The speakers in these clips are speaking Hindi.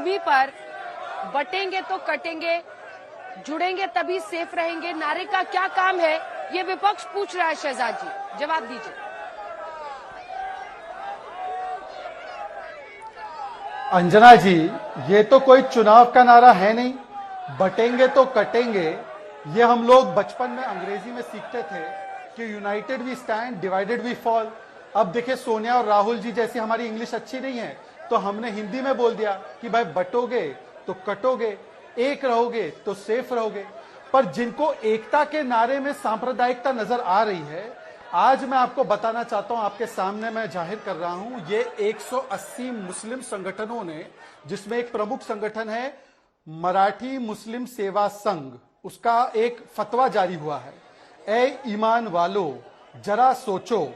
टीवी पर बटेंगे तो कटेंगे, जुड़ेंगे तभी सेफ रहेंगे नारे का क्या काम है, ये विपक्ष पूछ रहा है। शहजाद जी जवाब दीजिए। अंजना जी, ये तो कोई चुनाव का नारा है नहीं। बटेंगे तो कटेंगे, ये हम लोग बचपन में अंग्रेजी में सीखते थे कि united we stand, divided we fall. अब देखिए, सोनिया और राहुल जी जैसी हमारी इंग्लिश अच्छी नहीं है, तो हमने हिंदी में बोल दिया कि भाई बटोगे तो कटोगे, एक रहोगे तो सेफ रहोगे। पर जिनको एकता के नारे में सांप्रदायिकता नजर आ रही है, आज मैं आपको बताना चाहता हूं, आपके सामने मैं जाहिर कर रहा हूं, ये 180 मुस्लिम संगठनों ने, जिसमें एक प्रमुख संगठन है मराठी मुस्लिम सेवा संघ, उसका एक फतवा जारी हुआ है। ए ईमान वालों, जरा सोचो,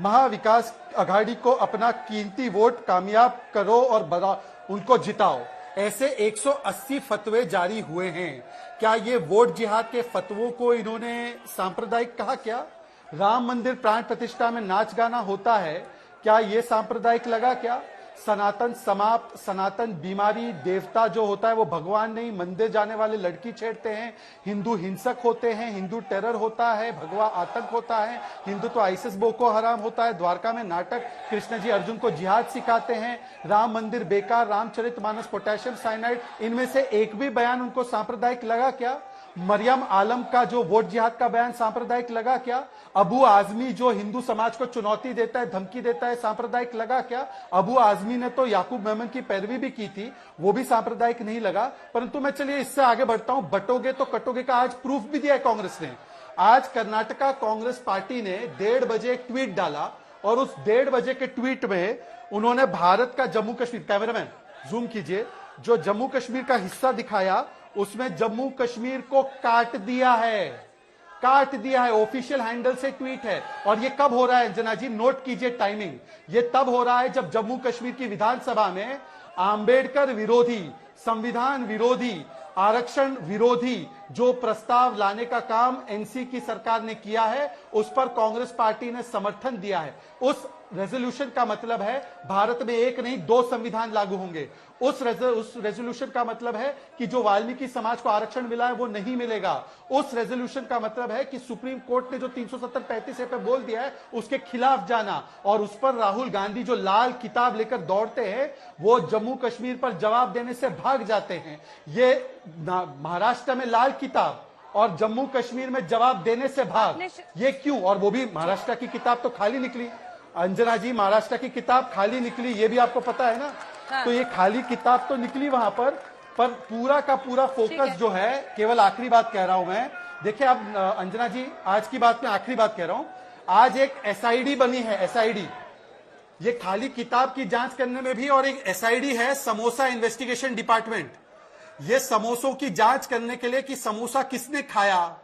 महाविकास अघाड़ी को अपना कीमती वोट कामयाब करो और उनको जिताओ। ऐसे 180 फतवे जारी हुए हैं। क्या ये वोट जिहाद के फतवों को इन्होंने सांप्रदायिक कहा? क्या राम मंदिर प्राण प्रतिष्ठा में नाच गाना होता है, क्या ये सांप्रदायिक लगा? क्या सनातन समाप्त, सनातन बीमारी, देवता जो होता है वो भगवान नहीं, मंदिर जाने वाले लड़की छेड़ते हैं, हिंदू हिंसक होते हैं, हिंदू टेरर होता है, भगवा आतंक होता है, हिंदू तो आईसिस बोको हराम होता है, द्वारका में नाटक, कृष्ण जी अर्जुन को जिहाद सिखाते हैं, राम मंदिर बेकार, रामचरितमानस पोटेशियम साइनाइड, इनमें से एक भी बयान उनको सांप्रदायिक लगा क्या? मरियम आलम का जो वोट जिहाद का बयान सांप्रदायिक लगा क्या? अबू आजमी जो हिंदू समाज को चुनौती देता है, धमकी देता है, सांप्रदायिक लगा क्या? अबू आजमी ने तो याकूब मेमन की पैरवी भी की थी, वो भी सांप्रदायिक नहीं लगा। परंतु मैं चलिए इससे आगे बढ़ता हूं। बटोगे तो कटोगे का आज प्रूफ भी दिया है कांग्रेस ने। आज कर्नाटका कांग्रेस पार्टी ने 1:30 बजे एक ट्वीट डाला और उस 1:30 बजे के ट्वीट में उन्होंने भारत का जम्मू कश्मीर, कैमरामैन जूम कीजिए, जो जम्मू कश्मीर का हिस्सा दिखाया उसमें जम्मू कश्मीर को काट दिया है, काट दिया है। ऑफिशियल हैंडल से ट्वीट है। और ये कब हो रहा है अंजना जी? नोट कीजिए टाइमिंग। ये तब हो रहा है जब जम्मू कश्मीर की विधानसभा में आंबेडकर विरोधी, संविधान विरोधी, आरक्षण विरोधी जो प्रस्ताव लाने का काम एनसी की सरकार ने किया है, उस पर कांग्रेस पार्टी ने समर्थन दिया है। उस रेजोल्यूशन का मतलब है भारत में एक नहीं 2 संविधान लागू होंगे। उस रेजोल्यूशन का मतलब है कि जो वाल्मीकि समाज को आरक्षण मिला है वो नहीं मिलेगा। उस रेजोल्यूशन का मतलब है कि सुप्रीम कोर्ट ने जो 370-35 पे बोल दिया है उसके खिलाफ जाना। और उस पर राहुल गांधी जो लाल किताब लेकर दौड़ते हैं, वो जम्मू कश्मीर पर जवाब देने से भाग जाते हैं। ये महाराष्ट्र में लाल किताब और जम्मू कश्मीर में जवाब देने से भाग, ये क्यों? और वो भी महाराष्ट्र की किताब तो खाली निकली अंजना जी, महाराष्ट्र की किताब खाली निकली, ये भी आपको पता है ना। हाँ। तो ये खाली किताब तो निकली वहां पर पूरा का पूरा फोकस जो है, केवल आखिरी बात कह रहा हूं मैं, देखिए अब अंजना जी, आज की बात में आखिरी बात कह रहा हूं। आज एक एसआईडी बनी है, एसआईडी, ये खाली किताब की जांच करने में भी, और एक एसआईडी है समोसा इन्वेस्टिगेशन डिपार्टमेंट, ये समोसों की जांच करने के लिए कि समोसा किसने खाया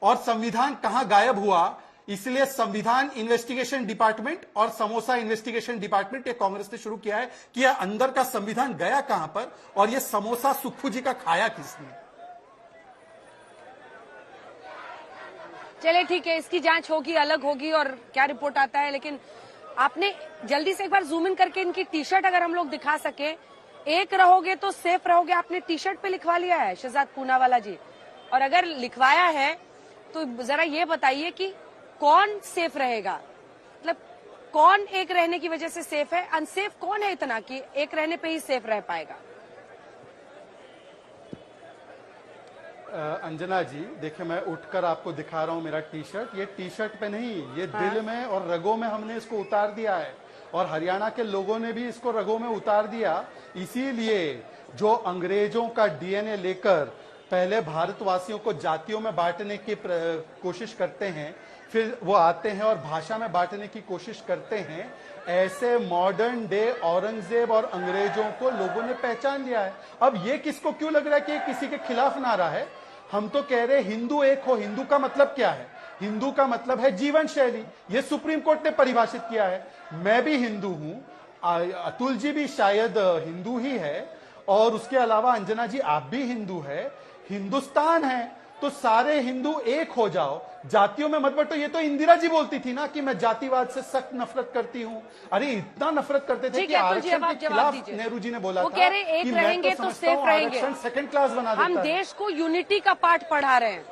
और संविधान कहां गायब हुआ। इसलिए संविधान इन्वेस्टिगेशन डिपार्टमेंट और समोसा इन्वेस्टिगेशन डिपार्टमेंट ये कांग्रेस ने शुरू किया है कि यह अंदर का संविधान गया कहां पर और ये समोसा सुक्खू जी का खाया किसने। चले ठीक है, इसकी जांच होगी, अलग होगी और क्या रिपोर्ट आता है। लेकिन आपने जल्दी से एक बार जूम इन करके इनकी टी शर्ट अगर हम लोग दिखा सके, एक रहोगे तो सेफ रहोगे, आपने टी शर्ट पे लिखवा लिया है शहजाद पूनावाला जी। और अगर लिखवाया है तो जरा ये बताइए कि कौन सेफ रहेगा, मतलब कौन एक रहने की वजह से सेफ है, अनसेफ कौन है इतना कि एक रहने पे ही सेफ रह पाएगा। अंजना जी देखिए, मैं उठकर आपको दिखा रहा हूं मेरा टी शर्ट। ये टी शर्ट पे नहीं, ये दिल में और रगों में हमने इसको उतार दिया है और हरियाणा के लोगों ने भी इसको रगों में उतार दिया। इसीलिए जो अंग्रेजों का डीएनए लेकर पहले भारतवासियों को जातियों में बांटने की कोशिश करते हैं, फिर वो आते हैं और भाषा में बांटने की कोशिश करते हैं, ऐसे मॉडर्न डे औरंगजेब और अंग्रेजों को लोगों ने पहचान लिया है। अब ये किसको क्यों लग रहा है कि किसी के खिलाफ नारा है? हम तो कह रहे हिंदू एक हो। हिंदू का मतलब क्या है? हिंदू का मतलब है जीवन शैली, ये सुप्रीम कोर्ट ने परिभाषित किया है। मैं भी हिंदू हूं, अतुल जी भी शायद हिंदू ही है, और उसके अलावा अंजना जी आप भी हिंदू है। हिंदुस्तान है तो सारे हिंदू एक हो जाओ, जातियों में मत बंटो। ये तो इंदिरा जी बोलती थी ना कि मैं जातिवाद से सख्त नफरत करती हूं। अरे इतना नफरत करते थे कि आरक्षण के खिलाफ नेहरू जी ने बोला वो था कह रहे एक कि रहेंगे मैं तो तो समझता हूं सेफ रहेंगे, आरक्षण सेकंड क्लास बना देता हम है। देश को यूनिटी का पाठ पढ़ा रहे हैं।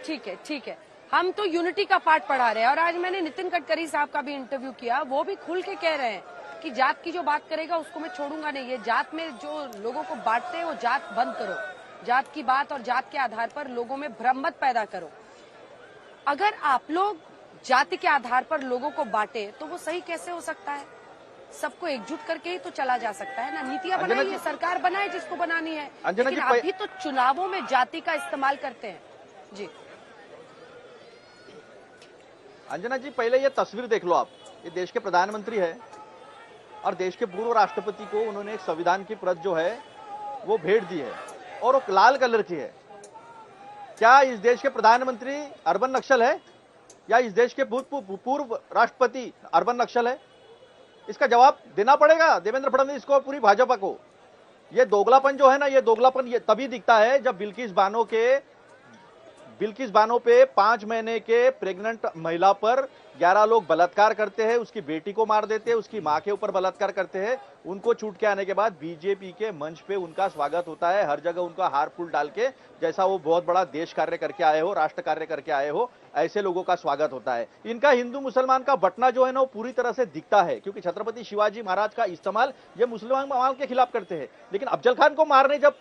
ठीक है, ठीक है, हम तो यूनिटी का पाठ पढ़ा रहे हैं। और आज मैंने नितिन गडकरी साहब का भी इंटरव्यू किया, वो भी खुल के कह रहे हैं कि जात की जो बात करेगा उसको मैं छोड़ूंगा नहीं। ये जात में जो लोगों को बांटते हैं वो जात बंद करो, जात की बात और जात के आधार पर लोगों में भ्रम मत पैदा करो। अगर आप लोग जाति के आधार पर लोगों को बांटे तो वो सही कैसे हो सकता है? सबको एकजुट करके ही तो चला जा सकता है ना। नीतियां बनाइए, सरकार बनाए जिसको बनानी है, लेकिन अभी तो चुनावों में जाति का इस्तेमाल करते हैं। जी अंजना जी, पहले ये तस्वीर देख लो आप। ये देश के प्रधानमंत्री है और देश के पूर्व राष्ट्रपति को उन्होंने एक संविधान की प्रत जो है वो भेंट दी है और वो लाल कलर की है। क्या इस देश के प्रधानमंत्री अर्बन नक्सल है या इस देश के पूर्व राष्ट्रपति अर्बन नक्सल है? इसका जवाब देना पड़ेगा देवेंद्र फडणवीस को, पूरी भाजपा को। ये दोगलापन जो है ना, ये दोगलापन ये तभी दिखता है जब बिल्किस बानो पे 5 महीने के प्रेग्नेंट महिला पर 11 लोग बलात्कार करते हैं, उसकी बेटी को मार देते हैं, उसकी मां के ऊपर बलात्कार करते हैं। उनको छूट के आने के बाद बीजेपी के मंच पे उनका स्वागत होता है, हर जगह उनका हार फूल डाल के, जैसा वो बहुत बड़ा देश कार्य करके आए हो, राष्ट्र कार्य करके आए हो, ऐसे लोगों का स्वागत होता है। इनका हिंदू मुसलमान का बंटना जो है ना वो पूरी तरह से दिखता है, क्योंकि छत्रपति शिवाजी महाराज का इस्तेमाल ये मुसलमान के खिलाफ करते हैं। लेकिन अफजल खान को मारने जब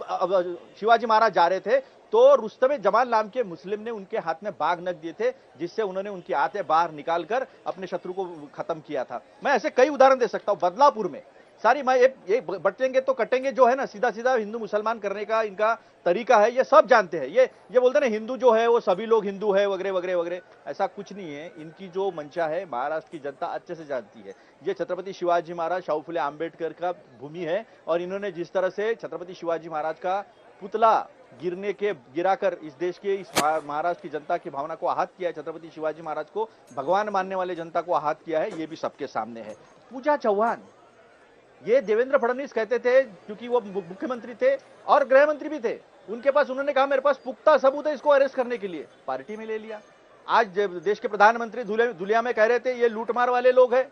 शिवाजी महाराज जा रहे थे तो रुस्तम जमाल नाम के मुस्लिम ने उनके हाथ में बाघ नख दिए थे, जिससे उन्होंने उनकी आंतें बाहर निकालकर अपने शत्रु को खत्म किया था। मैं ऐसे कई उदाहरण दे सकता हूं। बदलापुर में सारी मैं ये बटेंगे तो कटेंगे जो है ना, सीधा सीधा हिंदू मुसलमान करने का इनका तरीका है, ये सब जानते हैं। ये बोलते हैं ना हिंदू जो है वो सभी लोग हिंदू है वगैरह वगैरह वगैरह। ऐसा कुछ नहीं है। इनकी जो मंशा है महाराष्ट्र की जनता अच्छे से जानती है। ये छत्रपति शिवाजी महाराज, शाहू फुले आंबेडकर का भूमि है और इन्होंने जिस तरह से छत्रपति शिवाजी महाराज का पुतला गिराकर इस देश के, इस महाराष्ट्र की जनता की भावना को आहत किया है, छत्रपति शिवाजी महाराज को भगवान मानने वाले जनता को आहत किया है, ये भी सबके सामने है। पूजा चौहान, ये देवेंद्र फडणवीस कहते थे, क्योंकि वो मुख्यमंत्री थे और गृह मंत्री भी थे, उनके पास, उन्होंने कहा मेरे पास पुख्ता सबूत है इसको अरेस्ट करने के लिए, पार्टी में ले लिया। आज देश के प्रधानमंत्री दुलिया में कह रहे थे ये लूटमार वाले लोग हैं,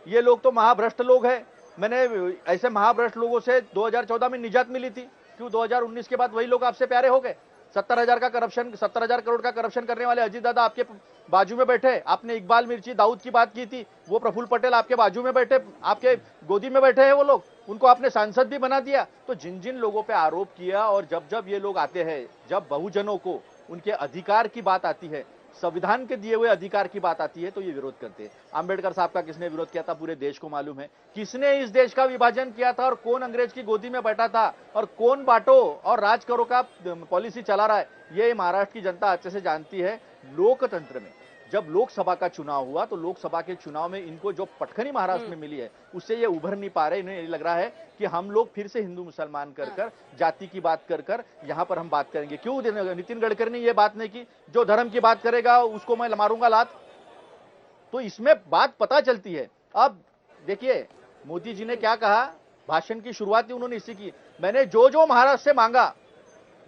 ये लोग तो महाभ्रष्ट लोग हैं। मैंने ऐसे महाभ्रष्ट लोगों से 2014 में निजात मिली थी, क्यों 2019 के बाद वही लोग आपसे प्यारे हो गए? 70,000 करोड़ का करप्शन करने वाले अजीत दादा आपके बाजू में बैठे। आपने इकबाल मिर्ची, दाऊद की बात की थी, वो प्रफुल्ल पटेल आपके बाजू में बैठे, आपके गोदी में बैठे हैं वो लोग, उनको आपने सांसद भी बना दिया। तो जिन जिन लोगों पे आरोप किया, और जब जब ये लोग आते हैं, जब बहुजनों को उनके अधिकार की बात आती है, संविधान के दिए हुए अधिकार की बात आती है, तो ये विरोध करते हैं। अंबेडकर साहब का किसने विरोध किया था पूरे देश को मालूम है। किसने इस देश का विभाजन किया था और कौन अंग्रेज की गोदी में बैठा था और कौन बांटो और राज करो का पॉलिसी चला रहा है, ये महाराष्ट्र की जनता अच्छे से जानती है। लोकतंत्र में जब लोकसभा का चुनाव हुआ तो लोकसभा के चुनाव में इनको जो पटखनी महाराष्ट्र में मिली है उससे ये उभर नहीं पा रहे। इन्हें ये लग रहा है कि हम लोग फिर से हिंदू मुसलमान कर जाति की बात कर यहाँ पर हम बात करेंगे। क्यों नितिन गडकरी ने ये बात नहीं की, जो धर्म की बात करेगा उसको मैं मारूंगा लात। तो इसमें बात पता चलती है। अब देखिए मोदी जी ने क्या कहा, भाषण की शुरुआत ही उन्होंने इसी की, मैंने जो जो महाराष्ट्र से मांगा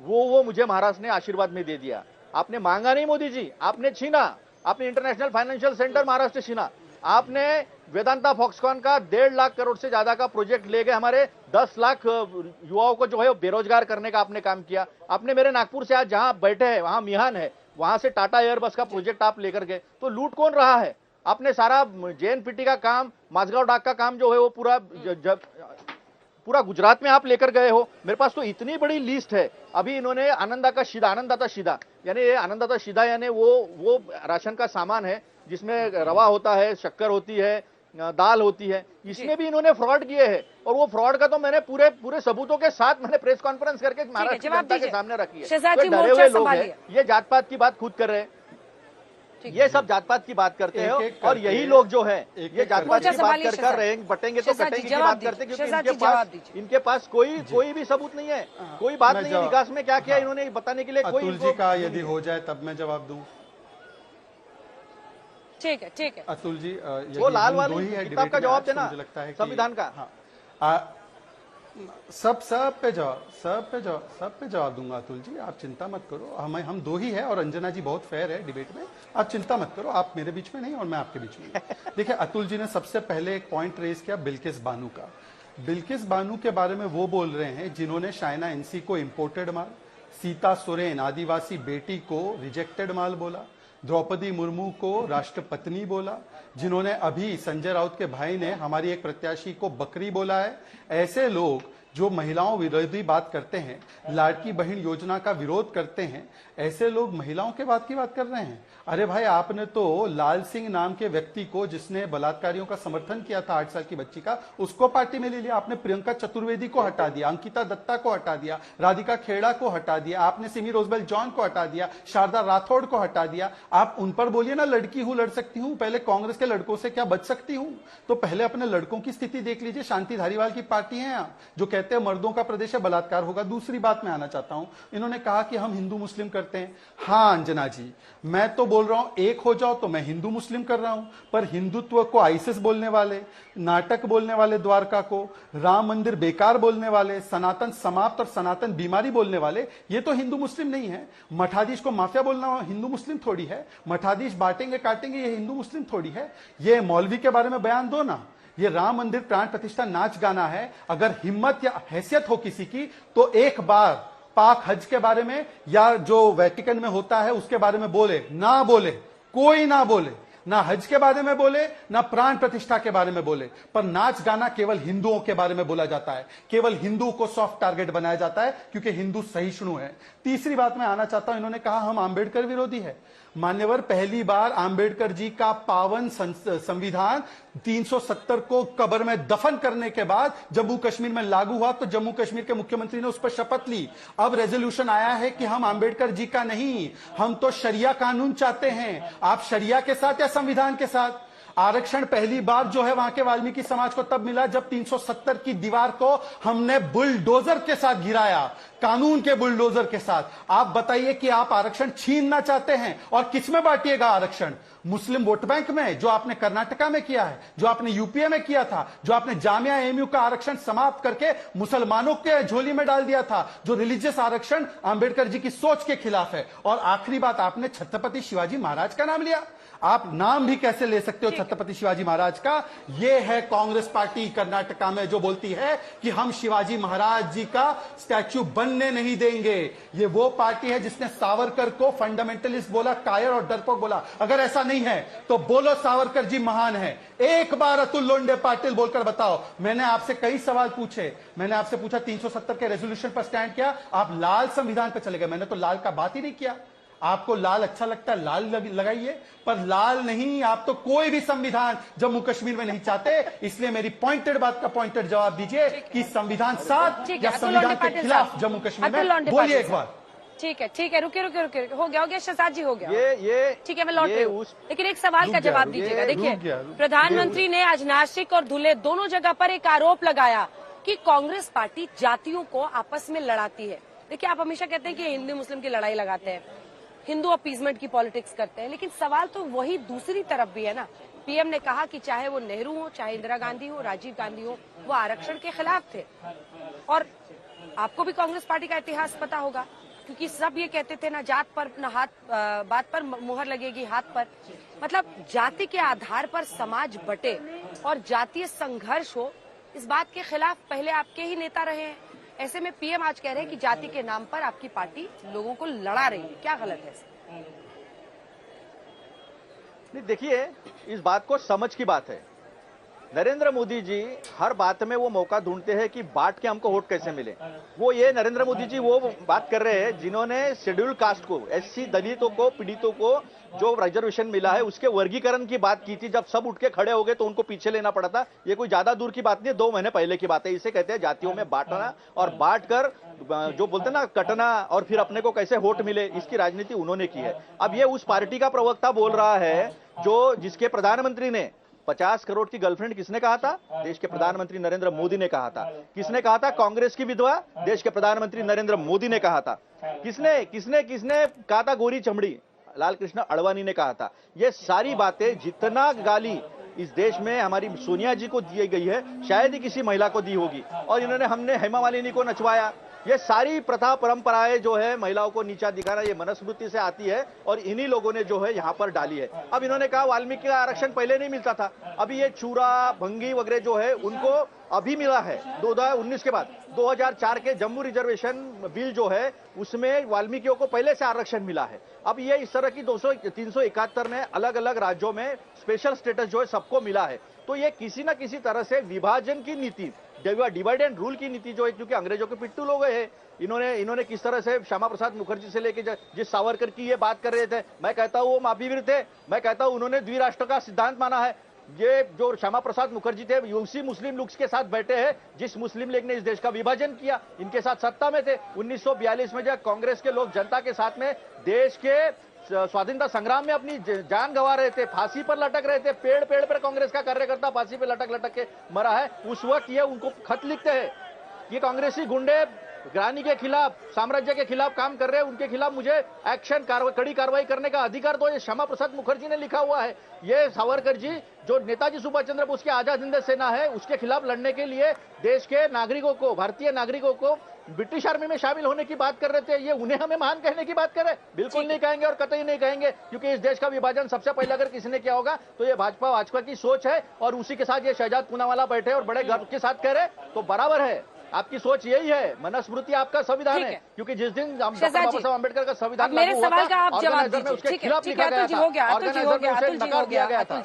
वो मुझे महाराष्ट्र ने आशीर्वाद में दे दिया। आपने मांगा नहीं मोदी जी, आपने छीना। आपने इंटरनेशनल फाइनेंशियल सेंटर महाराष्ट्र छीना, आपने वेदांता फॉक्सकॉन का 1.5 लाख करोड़ से ज्यादा का प्रोजेक्ट ले गए, हमारे 10 लाख युवाओं को जो है बेरोजगार करने का आपने काम किया। आपने मेरे नागपुर से आज जहां बैठे हैं वहां मिहान है, वहां से टाटा एयरबस का प्रोजेक्ट आप लेकर गए। तो लूट कौन रहा है? आपने सारा जेएनपीटी का काम, माझगांव डाक का काम जो है वो पूरा गुजरात में आप लेकर गए हो। मेरे पास तो इतनी बड़ी लिस्ट है। अभी इन्होंने आनंदाता शीदा यानी आनंदाता शीदा यानी वो राशन का सामान है जिसमें रवा होता है, शक्कर होती है, दाल होती है, इसमें भी इन्होंने फ्रॉड किए हैं। और वो फ्रॉड का तो मैंने पूरे सबूतों के साथ मैंने प्रेस कॉन्फ्रेंस करके महाराष्ट्र जनता के सामने रखी है। तो डरे हुए लोग हैं, ये जात पात की बात खुद कर रहे हैं, ये सब जात पात की बात करते हैं। और यही लोग जो है ये जात पात की बात कर रहे हैं, बटेंगे तो कटेंगे की बात करते हैं, क्योंकि इनके पास कोई भी सबूत नहीं है, कोई बात नहीं है। विकास में क्या किया इन्होंने बताने के लिए कोई। अतुल जी का यदि हो जाए तब मैं जवाब दूं। ठीक है अतुल जी, वो लाल वाली किताब का जवाब देना, मुझे लगता है संविधान का। हाँ, सब पे जवाब दूंगा अतुल जी, आप चिंता मत करो। हम दो ही है और अंजना जी बहुत फेयर है डिबेट में, आप चिंता मत करो। आप मेरे बीच में नहीं और मैं आपके बीच में नहीं। देखिए, अतुल जी ने सबसे पहले एक पॉइंट रेज किया बिल्किस बानो का। बिल्किस बानो के बारे में वो बोल रहे हैं जिन्होंने शाइना एनसी को इंपोर्टेड माल, सीता सोरेन आदिवासी बेटी को रिजेक्टेड माल बोला, द्रौपदी मुर्मू को राष्ट्रपत्नी बोला, जिन्होंने अभी संजय राउत के भाई ने हमारी एक प्रत्याशी को बकरी बोला है। ऐसे लोग जो महिलाओं विरोधी बात करते हैं, लाड़की बहन योजना का विरोध करते हैं, ऐसे लोग महिलाओं के बात की बात कर रहे हैं। अरे भाई, आपने तो लाल सिंह नाम के व्यक्ति को, जिसने बलात्कारियों का समर्थन किया था 8 साल की बच्ची का, उसको पार्टी में ले लिया। आपने प्रियंका चतुर्वेदी को हटा दिया, अंकिता दत्ता को हटा दिया, राधिका खेड़ा को हटा दिया, आपने सिमी रोजबेल जॉन को हटा दिया, शारदा राठौड़ को हटा दिया। आप उन पर बोलिए ना, लड़की हूं लड़ सकती हूं, पहले कांग्रेस के लड़कों से क्या बच सकती हूं? तो पहले अपने लड़कों की स्थिति देख लीजिए। शांति धारीवाल की पार्टी है आप, जो कहते हैं मर्दों का प्रदेश है, बलात्कार होगा। दूसरी बात मैं आना चाहता हूं, इन्होंने कहा कि हम हिंदू मुस्लिम करते हैं। हाँ अंजना जी, मैं तो बोल रहा हूं एक हो जाओ, तो मैं हिंदू मुस्लिम कर रहा हूं, पर हिंदुत्व को आईसिस बोलने वाले, नाटक बोलने वाले, द्वारका को राम मंदिर बेकार बोलने वाले, सनातन समाप्त और सनातन बीमारी बोलने वाले, ये तो हिंदू मुस्लिम नहीं है। मठाधीश को माफिया बोलना हिंदू मुस्लिम थोड़ी है। मठाधीश बांटेंगे काटेंगे, ये हिंदू मुस्लिम थोड़ी है। ये मौलवी के बारे में बयान दो ना। ये राम मंदिर प्राण प्रतिष्ठा नाच गाना है। अगर हिम्मत या हैसियत हो किसी की, तो एक बार पाक हज के बारे में या जो वेटिकन में होता है उसके बारे में बोले। ना बोले, कोई ना बोले, ना हज के बारे में बोले, ना प्राण प्रतिष्ठा के बारे में बोले, पर नाच गाना केवल हिंदुओं के बारे में बोला जाता है। केवल हिंदू को सॉफ्ट टारगेट बनाया जाता है, क्योंकि हिंदू सहिष्णु है। तीसरी बात मैं आना चाहता हूं, इन्होंने कहा हम आंबेडकर विरोधी है। मान्यवर, पहली बार आंबेडकर जी का पावन संविधान 370 को कब्र में दफन करने के बाद जम्मू कश्मीर में लागू हुआ, तो जम्मू कश्मीर के मुख्यमंत्री ने उस पर शपथ ली। अब रेजोल्यूशन आया है कि हम आंबेडकर जी का नहीं, हम तो शरिया कानून चाहते हैं। आप शरिया के साथ या संविधान के साथ? आरक्षण पहली बार जो है वहां के वाल्मीकि समाज को तब मिला जब 370 की दीवार को हमने बुलडोजर के साथ गिराया, कानून के बुलडोजर के साथ। आप बताइए कि आप आरक्षण छीनना चाहते हैं, और किसमें बांटिएगा आरक्षण? मुस्लिम वोट बैंक में, जो आपने कर्नाटका में किया है, जो आपने यूपीए में किया था, जो आपने जामिया एएमयू का आरक्षण समाप्त करके मुसलमानों के झोली में डाल दिया था, जो रिलीजियस आरक्षण आंबेडकर जी की सोच के खिलाफ है। और आखिरी बात, आपने छत्रपति शिवाजी महाराज का नाम लिया। आप नाम भी कैसे ले सकते हो छत्रपति शिवाजी महाराज का? ये है कांग्रेस पार्टी कर्नाटका में, जो बोलती है कि हम शिवाजी महाराज जी का स्टैच्यू बनने नहीं देंगे। ये वो पार्टी है जिसने सावरकर को फंडामेंटलिस्ट बोला, कायर और डरपोक बोला। अगर ऐसा नहीं है तो बोलो सावरकर जी महान है। एक बार अतुल लोंडे पाटिल बोलकर बताओ। मैंने आपसे कई सवाल पूछे। मैंने आपसे पूछा 370 के रेजोल्यूशन पर स्टैंड किया, आप लाल संविधान पर चले गए। मैंने तो लाल का बात ही नहीं किया। आपको लाल अच्छा लगता है, लाल लगाइए, पर लाल नहीं। आप तो कोई भी संविधान जम्मू कश्मीर में नहीं चाहते। इसलिए मेरी पॉइंटेड बात का पॉइंटेड जवाब दीजिए कि संविधान साथ या संविधान के खिलाफ जम्मू कश्मीर में बोलिए एक बार। ठीक है, रुके, हो गया शहजाद जी, हो गया। ये ठीक है, मैं लौट रही हूँ, लेकिन एक सवाल का जवाब दीजिएगा। देखिए, प्रधानमंत्री ने आज नासिक और धुले दोनों जगह पर एक आरोप लगाया कि कांग्रेस पार्टी जातियों को आपस में लड़ाती है। देखिए, आप हमेशा कहते हैं कि हिंदू मुस्लिम की लड़ाई लगाते हैं, हिंदू अपीजमेंट की पॉलिटिक्स करते हैं, लेकिन सवाल तो वही दूसरी तरफ भी है ना। पीएम ने कहा कि चाहे वो नेहरू हो, चाहे इंदिरा गांधी हो, राजीव गांधी हो, वो आरक्षण के खिलाफ थे। और आपको भी कांग्रेस पार्टी का इतिहास पता होगा, क्योंकि सब ये कहते थे ना जात पर ना बात पर मुहर लगेगी, हाथ पर। मतलब जाति के आधार पर समाज बटे और जातीय संघर्ष हो, इस बात के खिलाफ पहले आपके ही नेता रहे हैं। ऐसे में पीएम आज कह रहे हैं कि जाति के नाम पर आपकी पार्टी लोगों को लड़ा रही है। क्या गलत है? नहीं, देखिए, इस बात को समझ की बात है। नरेंद्र मोदी जी हर बात में वो मौका ढूंढते हैं कि बांट के हमको वोट कैसे मिले। वो ये नरेंद्र मोदी जी वो बात कर रहे हैं जिन्होंने शेड्यूल कास्ट को, एससी दलितों को, पीड़ितों को जो रिजर्वेशन मिला है उसके वर्गीकरण की बात की थी। जब सब उठ के खड़े हो गए तो उनको पीछे लेना पड़ा था। ये कोई ज्यादा दूर की बात नहीं है, 2 महीने पहले की बात है। इसे कहते हैं जातियों में बांटना, और बांट कर जो बोलते ना कटना, और फिर अपने को कैसे वोट मिले, इसकी राजनीति उन्होंने की है। अब ये उस पार्टी का प्रवक्ता बोल रहा है जो जिसके प्रधानमंत्री ने 50 करोड़ की गर्लफ्रेंड किसने कहा था? देश के प्रधानमंत्री नरेंद्र मोदी ने कहा था। किसने कहा था? कांग्रेस की विधवा देश के प्रधानमंत्री नरेंद्र मोदी ने कहा था। किसने किसने किसने कहा था? गोरी चमड़ी लाल कृष्ण आडवाणी ने कहा था। ये सारी बातें, जितना गाली इस देश में हमारी सोनिया जी को दी गई है, शायद ही किसी महिला को दी होगी। और इन्होंने हमने हेमा मालिनी को नचवाया। ये सारी प्रथा परंपराएं जो है महिलाओं को नीचा दिखाना, ये मनुस्मृति से आती है और इन्हीं लोगों ने जो है यहाँ पर डाली है। अब इन्होंने कहा वाल्मीकि का आरक्षण पहले नहीं मिलता था, अभी ये चूरा भंगी वगैरह जो है उनको अभी मिला है 2019 के बाद। 2004 के जम्मू रिजर्वेशन बिल जो है उसमें वाल्मीकियों को पहले से आरक्षण मिला है। अब ये इस तरह की 371 ने अलग अलग राज्यों में स्पेशल स्टेटस जो है सबको मिला है। तो ये किसी ना किसी तरह से विभाजन की नीति, डिवाइड एंड रूल की नीति जो है, क्योंकि अंग्रेजों के पिट्ठू लोग हैं। इन्होंने किस तरह से श्यामा प्रसाद मुखर्जी से लेके जिस सावरकर की ये बात कर रहे थे, मैं कहता हूं वो महावीर थे। मैं कहता हूं उन्होंने द्विराष्ट्र का सिद्धांत माना है। ये जो श्यामा प्रसाद मुखर्जी थे उसी मुस्लिम लीग के साथ बैठे हैं जिस मुस्लिम लीग ने इस देश का विभाजन किया, इनके साथ सत्ता में थे। 1942 में जब कांग्रेस के लोग जनता के साथ में देश के स्वाधीनता संग्राम में अपनी जान गंवा रहे थे, फांसी पर लटक रहे थे, पेड़ पर कांग्रेस का कार्यकर्ता फांसी पर लटक के मरा है, उस वक्त ये उनको खत लिखते हैं, ये कांग्रेसी गुंडे रानी के खिलाफ, साम्राज्य के खिलाफ काम कर रहे हैं, उनके खिलाफ मुझे एक्शन कड़ी कार्रवाई करने का अधिकार दो। ये श्यामा प्रसाद मुखर्जी ने लिखा हुआ है। ये सावरकर जी जो नेताजी सुभाष चंद्र बोस की आजाद हिंद सेना है उसके खिलाफ लड़ने के लिए देश के नागरिकों को, भारतीय नागरिकों को ब्रिटिश आर्मी में शामिल होने की बात कर रहे थे। ये उन्हें हमें महान कहने की बात कर रहे? बिल्कुल नहीं कहेंगे और कतई नहीं कहेंगे, क्योंकि इस देश का विभाजन सबसे पहले अगर किसी ने किया होगा तो ये भाजपा की सोच है। और उसी के साथ ये शहजाद पूनावाला बैठे और बड़े गर्व के साथ कह रहे तो बराबर है। आपकी सोच यही है, मनुस्मृति आपका संविधान है, क्योंकि जिस दिन डॉक्टर बाबा साहब अम्बेडकर का संविधान मेरे सवाल का आप जवाब उसके दीजिए। खिलाफ लिखा गया था, ऑर्गेनाइजर में उसे नकार दिया गया था।